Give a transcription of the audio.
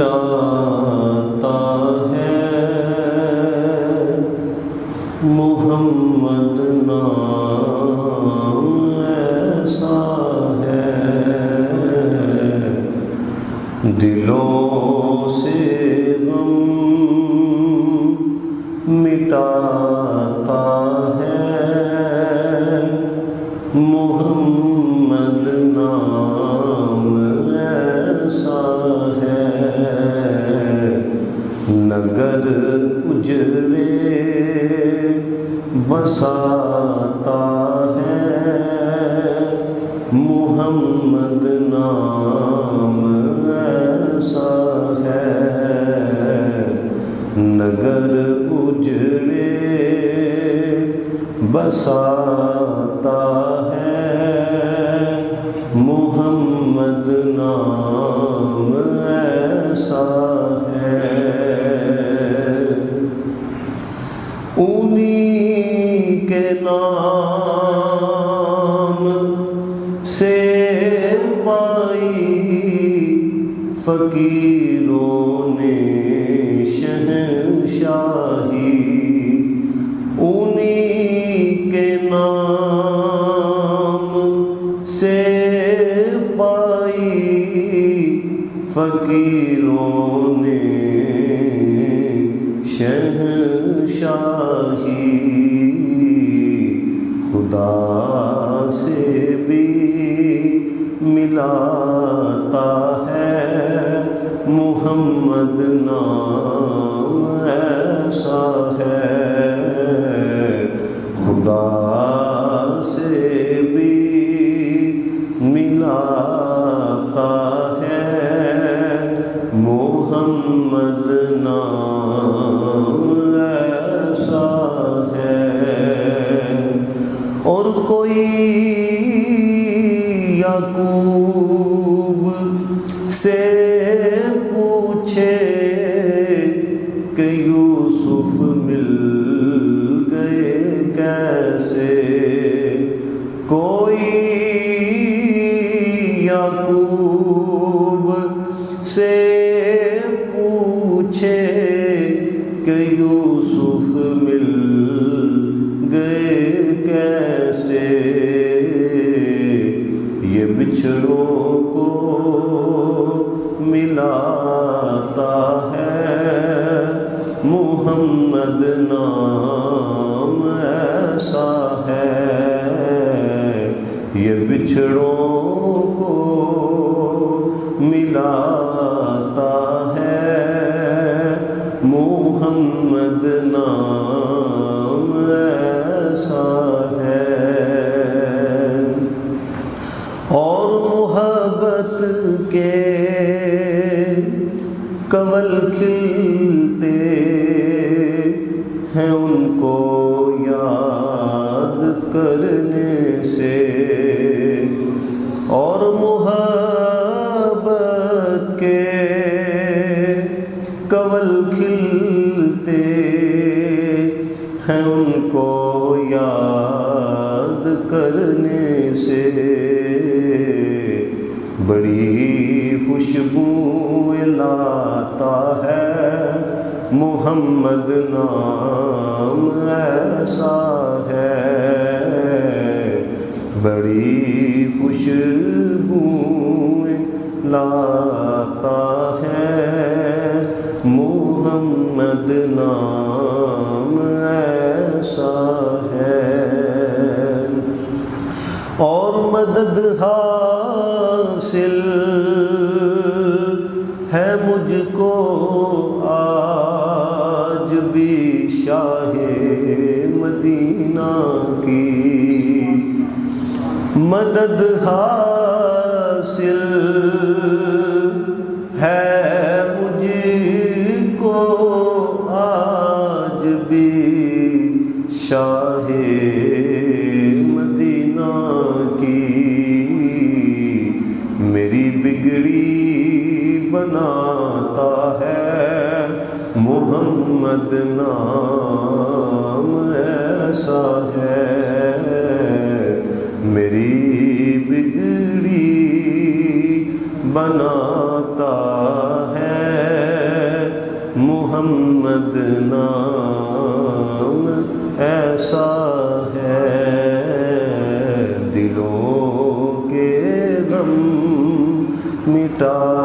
مٹاتا ہے محمد نام ایسا ہے، دلوں سے غم مٹاتا ہے محمد نام ایسا ہے، نگر اجڑے بساتا ہے محمد نام ایسا ہے، نگر اجڑے بساتا ہے محمد نام ایسا ہے، انہی کے نام سے پائی فقیروں نے شہنشاہی، انہی کے نام سے پائی فقیروں نے شہنشاہی، خدا سے بھی ملاتا ہے محمد نام ایسا ہے، خدا سے بھی ملاتا ہے محمد نام ایسا ہے، اور کوئی یعقوب سے پوچھے کہ یوسف مل گئے کیسے، کوئی یعقوب سے پوچھے کہ یوسف مل گئے کیسے، یہ بچھڑوں کو ملاتا ہے محمد نام ایسا ہے، یہ بچھڑوں کو ملاتا ہے محمد نام ایسا ہے، اور محبت کے کنول کھلتے ہیں ان کو یاد کرنے سے، اور محبت کے کنول کھلتے ہیں ان کو یاد کرنے سے، بڑی خوشبو لاتا ہے محمد نام ایسا ہے، بڑی خوشبو لاتا ہے محمد نام ایسا ہے، اور مدد حاصل ہے مجھ کو آج بھی شاہ مدینہ کی، مدد حاصل ہے مجھ کو آج بھی شاہ مدینہ کی، میری بگڑی بناتا ہے محمد نام ایسا ہے، میری بگڑی بناتا ہے محمد نام ایسا ہے دلوں کے غم مٹا